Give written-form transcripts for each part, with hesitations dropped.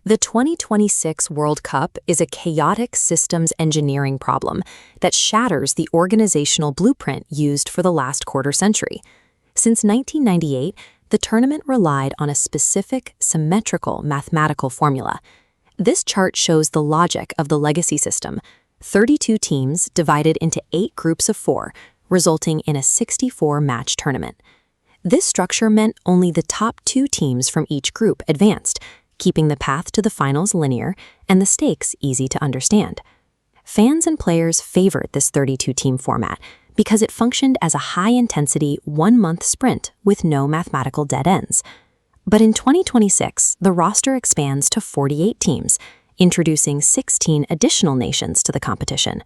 The 2026 World Cup is a chaotic systems engineering problem that shatters the organizational blueprint used for the last quarter century. Since 1998, the tournament relied on a specific, symmetrical mathematical formula. This chart shows the logic of the legacy system: 32 teams divided into 8 groups of 4, resulting in a 64-match tournament. This structure meant only the top 2 teams from each group advanced, keeping the path to the finals linear and the stakes easy to understand. Fans and players favored this 32-team format because it functioned as a high-intensity, one-month sprint with no mathematical dead ends. But in 2026, the roster expands to 48 teams, introducing 16 additional nations to the competition.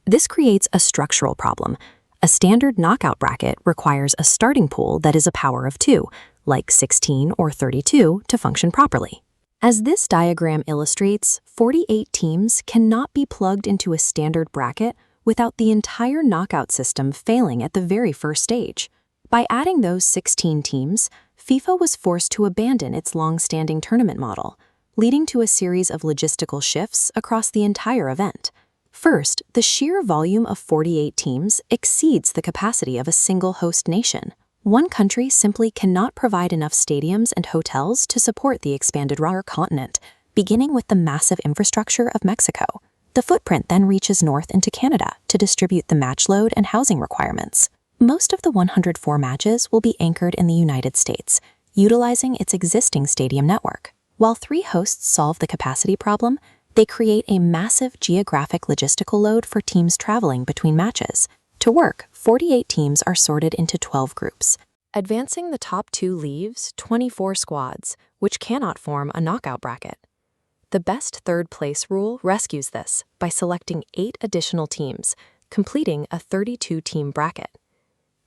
This creates a structural problem. A standard knockout bracket requires a starting pool that is a power of 2, like 16 or 32, to function properly. As this diagram illustrates, 48 teams cannot be plugged into a standard bracket without the entire knockout system failing at the very first stage. By adding those 16 teams, FIFA was forced to abandon its long-standing tournament model, leading to a series of logistical shifts across the entire event. First, the sheer volume of 48 teams exceeds the capacity of a single host nation. One country simply cannot provide enough stadiums and hotels to support the expanded continent, beginning with the massive infrastructure of Mexico. The footprint then reaches north into Canada to distribute the match load and housing requirements. Most of the 104 matches will be anchored in the United States, utilizing its existing stadium network. While 3 hosts solve the capacity problem, they create a massive geographic logistical load for teams traveling between matches. To work, 48 teams are sorted into 12 groups. Advancing the top 2 leaves 24 squads, which cannot form a knockout bracket. The best third-place rule rescues this by selecting 8 additional teams, completing a 32-team bracket.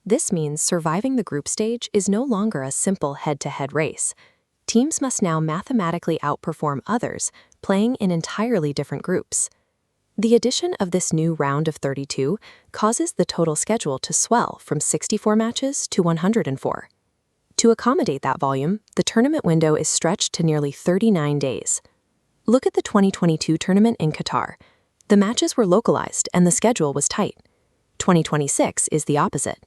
This means surviving the group stage is no longer a simple head-to-head race. Teams must now mathematically outperform others, playing in entirely different groups. The addition of this new round of 32 causes the total schedule to swell from 64 matches to 104. To accommodate that volume, the tournament window is stretched to nearly 39 days. Look at the 2022 tournament in Qatar. The matches were localized and the schedule was tight. 2026 is the opposite.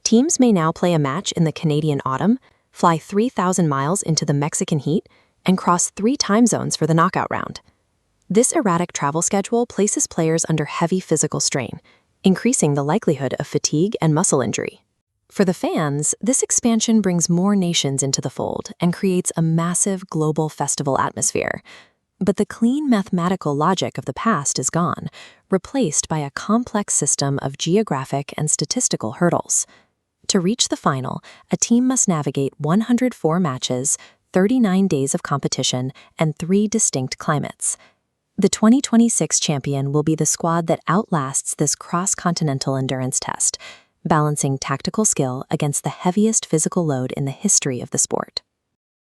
Teams may now play a match in the Canadian autumn, fly 3,000 miles into the Mexican heat, and cross 3 time zones for the knockout round. This erratic travel schedule places players under heavy physical strain, increasing the likelihood of fatigue and muscle injury. For the fans, this expansion brings more nations into the fold and creates a massive global festival atmosphere. But the clean mathematical logic of the past is gone, replaced by a complex system of geographic and statistical hurdles. To reach the final, a team must navigate 104 matches, 39 days of competition, and 3 distinct climates. The 2026 champion will be the squad that outlasts this cross-continental endurance test, balancing tactical skill against the heaviest physical load in the history of the sport.